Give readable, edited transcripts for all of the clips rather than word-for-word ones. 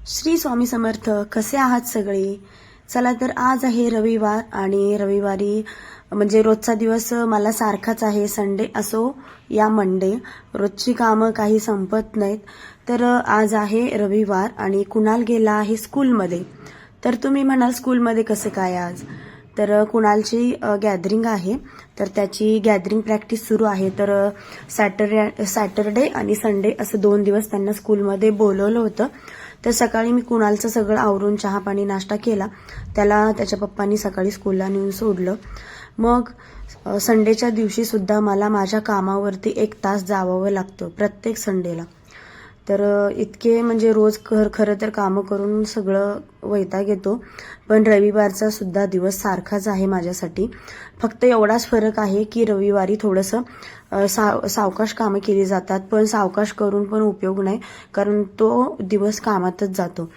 श्री स्वामी समर्थ. कसे आहात सगळे? चला तर आज आहे रविवार आणि रविवारी म्हणजे रोजचा दिवस मला सारखाच आहे. संडे असो या मंडे, रोजची कामं काही संपत नाहीत. तर आज आहे रविवार आणि कुणाल गेला आहे स्कूलमध्ये. तर तुम्ही म्हणाल स्कूलमध्ये कसं काय आज? तर कुणालची गॅदरिंग आहे, तर त्याची गॅदरिंग प्रॅक्टिस सुरू आहे. तर सॅटरडे आणि संडे असं 2 दिवस त्यांना स्कूलमध्ये बोलवलं होतं. तर सकाळी मी कुणालचं सगळं आवरून चहा पाणी नाश्ता केला. त्याला त्याच्या पप्पांनी सकाळी स्कूलला नेऊन सोडलं. मग संडेच्या दिवशी सुद्धा मला माझ्या कामावरती 1 तास जावावं लागतं प्रत्येक संडेला. तर इतके म्हणजे रोज खरं तर कामं करून सगळं वैताग येतो. पण रविवारचा सुद्धा दिवस सारखाच आहे माझ्यासाठी. फक्त एवढाच फरक आहे की रविवारी थोडंसं सावकाश कामं केली जातात. पण सावकाश करून पण उपयोग नाही, कारण तो दिवस कामातच जातो.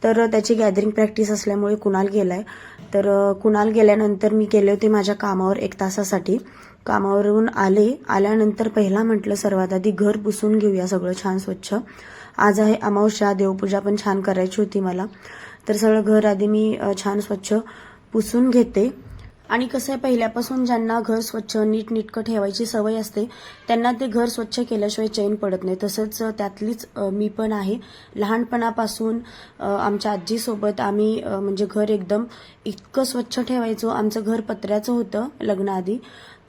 तर त्याची गॅदरिंग प्रॅक्टिस असल्यामुळे कुणाल गेलाय. तर कुणाल गेल्यानंतर मी गेले होते माझ्या कामावर 1 तासासाठी. कामावरून आल्यानंतर पहिला म्हटलं सर्वात आधी घर पुसून घेऊया सगळं छान स्वच्छ. आज आहे अमावस्या, देवपूजा पण छान करायची होती मला. तर सगळं घर आधी मी छान स्वच्छ पुसून घेते. आणि कसं आहे, पहिल्यापासून ज्यांना घर स्वच्छ नीटनेटकं ठेवायची सवय असते त्यांना ते घर स्वच्छ केल्याशिवाय चैन पडत नाही. तसंच त्यातलीच मी पण आहे. लहानपणापासून आमच्या आजीसोबत आम्ही म्हणजे घर एकदम इतकं स्वच्छ ठेवायचो. आमचं घर पत्र्याचं होतं लग्नाआधी.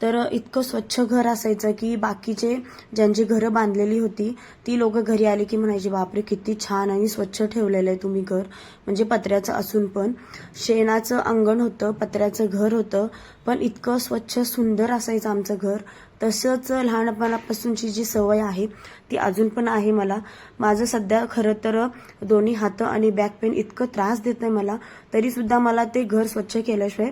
तर इतकं स्वच्छ घर असायचं की बाकीचे ज्यांची घरं बांधलेली होती ती लोक घरी आली की म्हणायची, बापरे किती छान आणि स्वच्छ ठेवलेलं आहे तुम्ही घर. म्हणजे पत्र्याचं असून पण. शेणाचं अंगण होतं, पत्र्याचं घर होतं, पण इतकं स्वच्छ सुंदर असायचं आमचं घर. तसंच लहानपणापासूनची जी सवय आहे ती अजून पण आहे मला. माझं सध्या खरं तर दोन्ही हात आणि बॅक पेन इतकं त्रास देतंय मला, तरीसुद्धा मला ते घर स्वच्छ केल्याशिवाय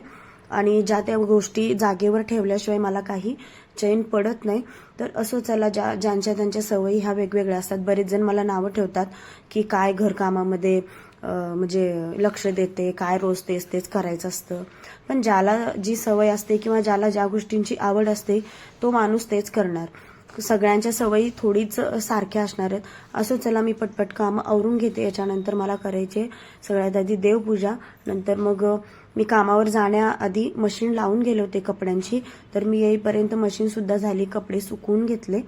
आणि ज्या त्या गोष्टी जागेवर ठेवल्याशिवाय मला काही चैन पडत नाही. तर असं चला, ज्यांच्या त्यांच्या सवयी ह्या वेगवेगळ्या असतात. बरेच जण मला नावं ठेवतात की काय घरकामामध्ये म्हणजे लक्ष देते, काय रोज तेच तेच करायचं असतं. पण ज्याला जी सवय असते किंवा ज्याला ज्या गोष्टींची आवड असते तो माणूस तेच करणार. सगळ्यांच्या सवयी थोडीच सारख्या असणार आहेत. असं चला, मी पटपट कामं आवरून घेते. याच्यानंतर मला करायचे सगळ्यात आधी देवपूजा. नंतर मग मी कामावर जाण्याआधी मशीन लावून गेले होते कपड्यांची. तर मी येईपर्यंत मशीन सुद्धा झाली, कपडे सुकवून घेतले.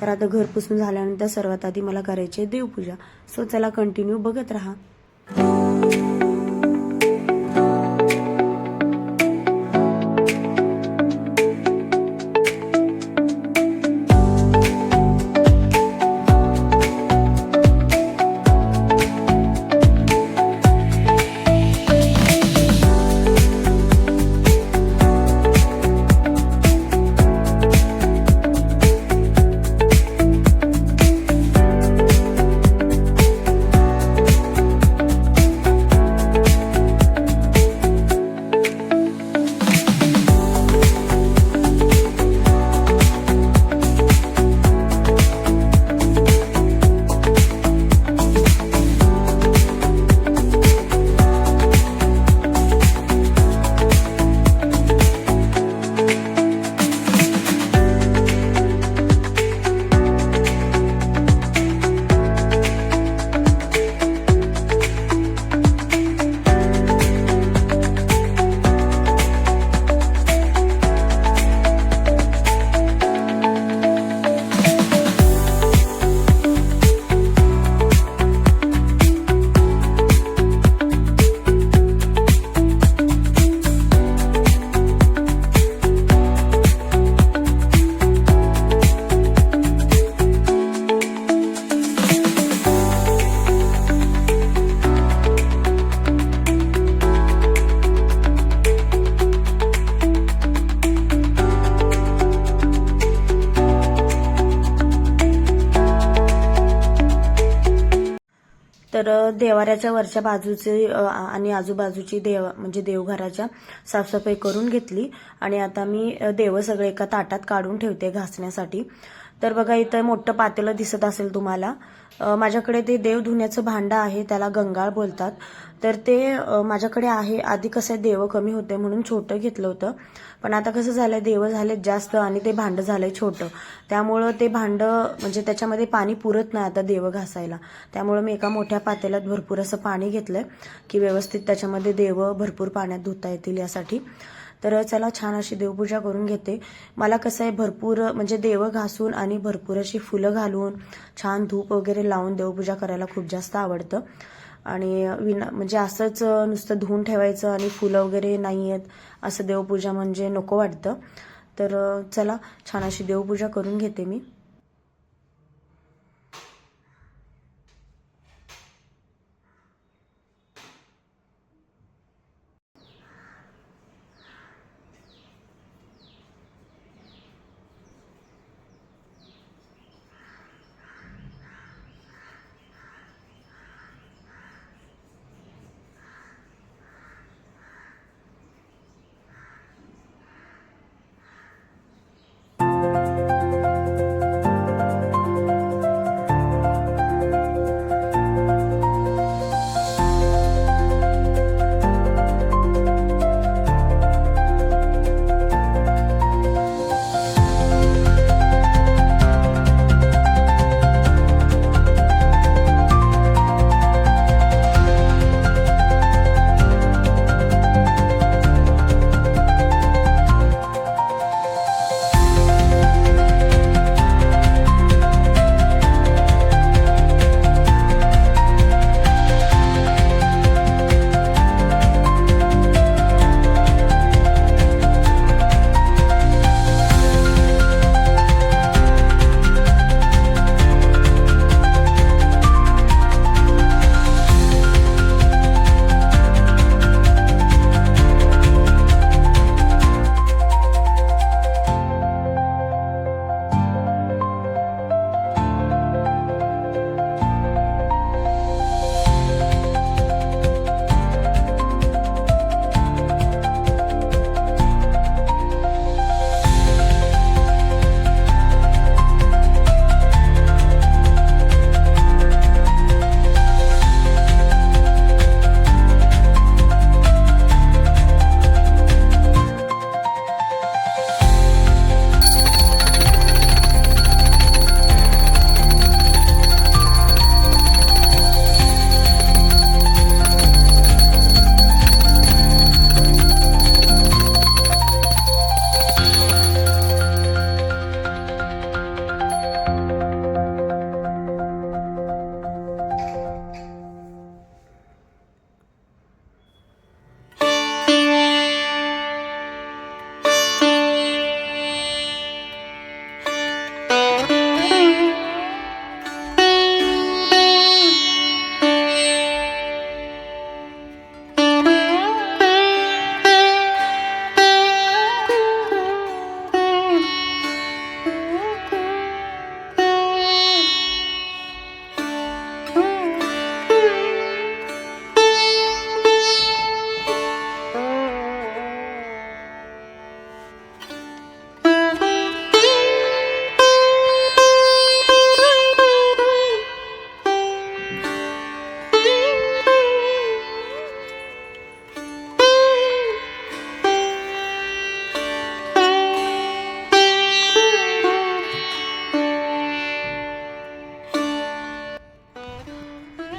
तर आता घर पुसून झाल्यानंतर सर्वात आधी मला करायची देवपूजा. सो चला, कंटिन्यू बघत राहा. तर देवाऱ्याच्या वरच्या बाजूचे आणि आजूबाजूची म्हणजे देवघराच्या साफसफाई करून घेतली. आणि आता मी देव सगळे एका ताटात काढून ठेवते घासण्यासाठी. तर बघा इथं मोठं पातेलं दिसत असेल तुम्हाला. माझ्याकडे ते देव धुण्याचं भांडं आहे, त्याला गंगाळ बोलतात. तर ते माझ्याकडे आहे. आधी कसं देव कमी होते म्हणून छोटं घेतलं होतं, पण आता कसं झालंय देव झालेत जास्त आणि ते भांडं झालंय छोटं. त्यामुळं ते भांडं म्हणजे त्याच्यामध्ये पाणी पुरत नाही आता देव घासायला. त्यामुळं मी एका मोठ्या पातेल्यात भरपूर असं पाणी घेतलंय की व्यवस्थित त्याच्यामध्ये देव भरपूर पाण्यात धुता येतील यासाठी. तर चला छान अशी देवपूजा करून घेते. मला कसं आहे भरपूर म्हणजे देव घासून आणि भरपूर अशी फुलं घालून छान धूप वगैरे लावून देवपूजा करायला खूप जास्त आवडतं. आणि म्हणजे असंच नुसतं धुवून ठेवायचं आणि फुलं वगैरे नाही आहेत असं देवपूजा म्हणजे नको वाटतं. तर चला छान अशी देवपूजा करून घेते मी.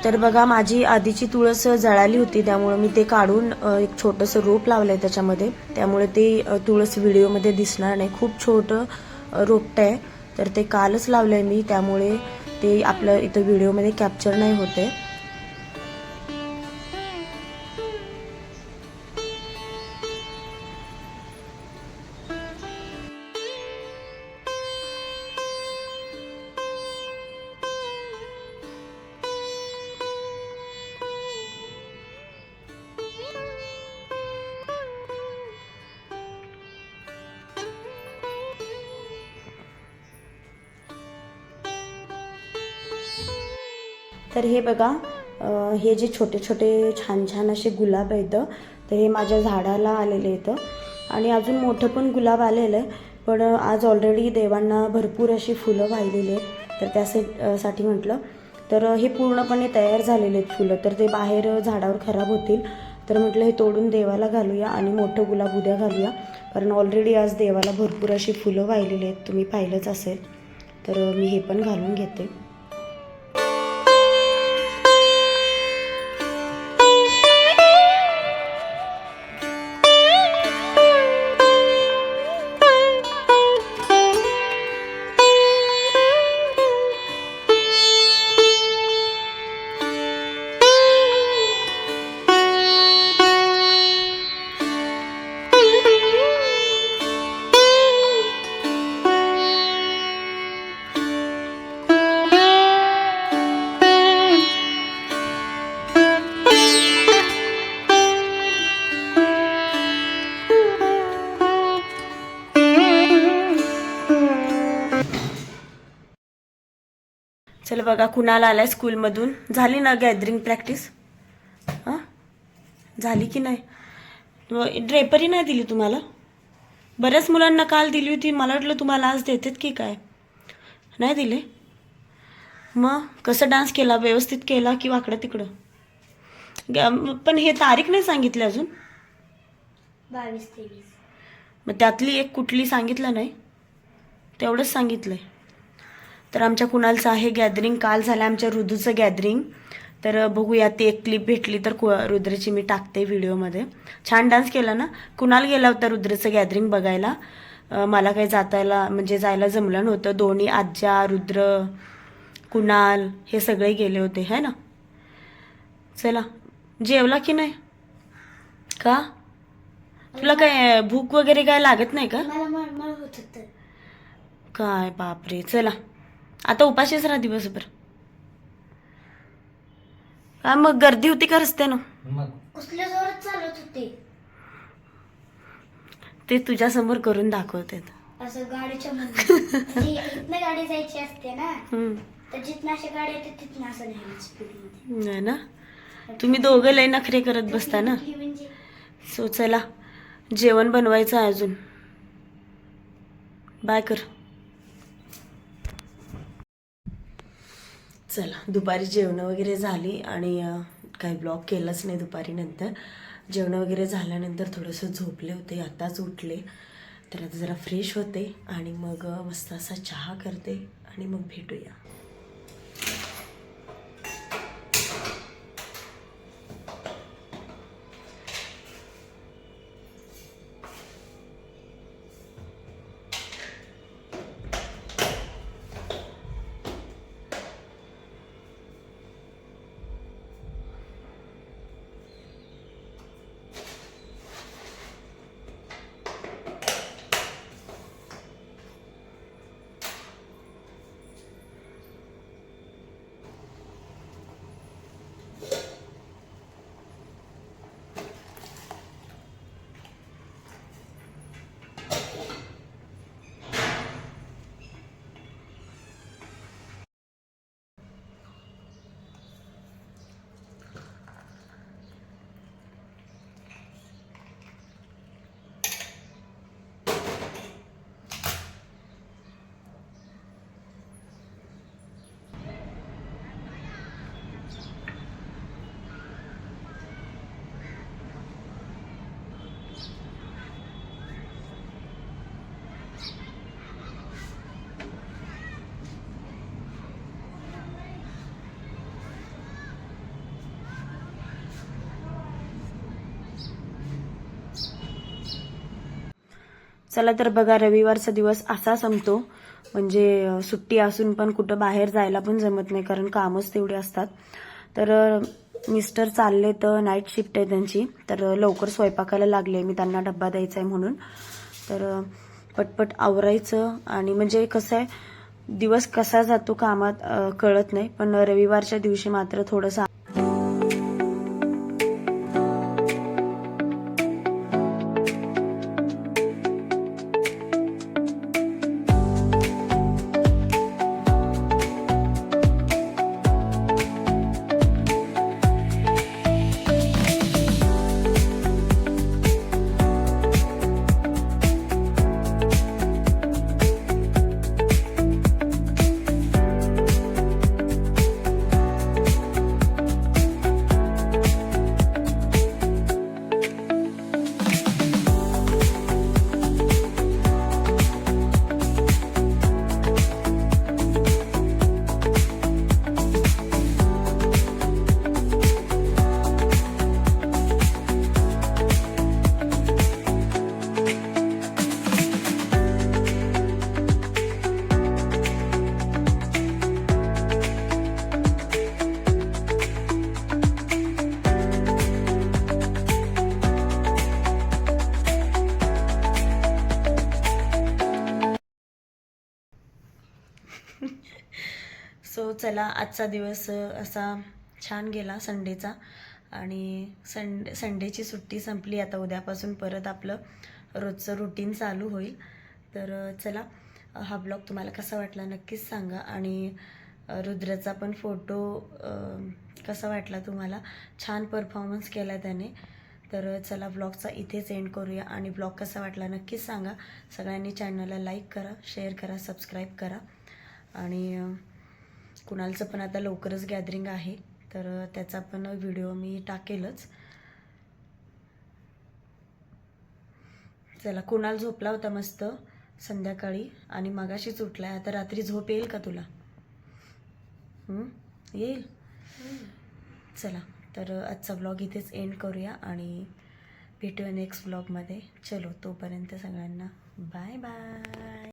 तर बघा माझी आधीची तुळस जळाली होती, त्यामुळे मी ते काढून एक छोटंसं रोप लावलंय त्याच्यामध्ये. त्यामुळे ते तुळस व्हिडिओमध्ये दिसणार नाही. खूप छोटं रोपटं आहे, तर ते कालच लावलंय मी, त्यामुळे ते आपलं इथं व्हिडिओमध्ये कॅप्चर नाही होते. तर हे बघा हे जे छोटे छोटे छान छान असे गुलाब आहेत, तर हे माझ्या झाडाला आलेले आहेत आणि अजून मोठं पण गुलाब आलेलं आहे. पण आज ऑलरेडी देवांना भरपूर अशी फुलं वाहिलेली आहेत, तर त्यासाठी म्हटलं तर हे पूर्णपणे तयार झालेले आहेत फुलं, तर ते बाहेर झाडावर खराब होतील, तर म्हटलं हे तोडून देवाला घालूया आणि मोठं गुलाब उद्या घालूया, कारण ऑलरेडी आज देवाला भरपूर अशी फुलं वाहिलेली आहेत, तुम्ही पाहिलंच असेल. तर मी हे पण घालून घेते. चला बघा, कुणाला आलाय स्कूलमधून. झाली ना गॅदरिंग प्रॅक्टिस? हां, झाली की नाही? ड्रेपरी नाही दिली तुम्हाला? बऱ्याच मुलांना काल दिली होती, मला वाटलं तुम्हाला आज देतात की काय. नाही दिले? मग कसं डान्स केला? व्यवस्थित केला की वाकडं तिकडं? पण हे तारीख नाही सांगितली अजून. 22-23. मग त्यातली एक कुठली सांगितलं नाही? तेवढंच सांगितलंय. तर आमच्या कुणालचं आहे गॅदरिंग. काल झालं आमच्या रुद्रचं गॅदरिंग, तर बघूया, ती एक क्लिप भेटली तर रुद्रची मी टाकते व्हिडिओमध्ये. छान डान्स केला ना. कुणाल गेला होता रुद्रचं गॅदरिंग बघायला, मला काही जायला जमलं नव्हतं. दोन्ही आज्या, रुद्र, कुणाल हे सगळे गेले होते, है ना. चला, जेवला की नाही? का तुला काय भूक वगैरे काय लागत नाही का? मला मळमळ होत होतं. काय बापरे. चला, आता उपाशीच राहा दिवसभर. हा, मग गर्दी होती का रस्त्यानं? कसल्या जोरात चालत होते. ते तुझ्या समोर करून दाखवते. असं गाडीच्या मध्ये म्हणजे इथनं गाडी जायची असते ना, तर जिथनं अशा गाडी येते तिथनं असं नाही स्पीडमध्ये. नाही ना, तुम्ही दोघं लय नखरे करत बसता ना. म्हणजे सो चला, जेवण बनवायचं आहे अजून. बाय कर. चला, दुपारी जेवणं वगैरे झाली आणि काही ब्लॉग केलाच नाही दुपारी. नंतर जेवणं वगैरे झाल्यानंतर थोडंसं झोपले होते, आताच उठले. तर आता जरा फ्रेश होते आणि मग मस्त असा चहा करते आणि मग भेटूया. चला तर बघा, रविवारचा दिवस असा संपतो. म्हणजे सुट्टी असून पण कुठं बाहेर जायला पण जमत नाही, कारण कामच तेवढे असतात. तर मिस्टर चालले, तर नाईट शिफ्ट आहे त्यांची, तर लवकर स्वयंपाकाला लागले. मी त्यांना डब्बा द्यायचा आहे म्हणून. तर पटपट आवरायचं. आणि म्हणजे कसं आहे, दिवस कसा जातो कामात कळत नाही, पण रविवारच्या दिवशी मात्र थोडंसं सो चला आजचा दिवस असा छान गेला संडेचा. आणि संडेची सुट्टी संपली. आता उद्यापासून परत आपलं रोजचं रुटीन चालू होईल. तर चला, हा ब्लॉग तुम्हाला कसा वाटला नक्कीच सांगा. आणि रुद्रचा पण फोटो कसा वाटला तुम्हाला. छान परफॉर्मन्स केला त्याने. तर चला ब्लॉगचा इथेच एंड करूया. आणि ब्लॉग कसा वाटला नक्कीच सांगा. सगळ्यांनी चॅनलला लाईक करा, शेअर करा, सबस्क्राईब करा. आणि कुणालचं पण आता लवकरच गॅदरिंग आहे, तर त्याचा पण व्हिडिओ मी टाकेलच. चला, कुणाल झोपला होता मस्त संध्याकाळी आणि मगाशीच उठलाय. आता रात्री झोप येईल का तुला? येईल. चला, तर आजचा ब्लॉग इथेच एंड करूया आणि भेटूया नेक्स्ट ब्लॉगमध्ये. चलो, तोपर्यंत सगळ्यांना बाय बाय.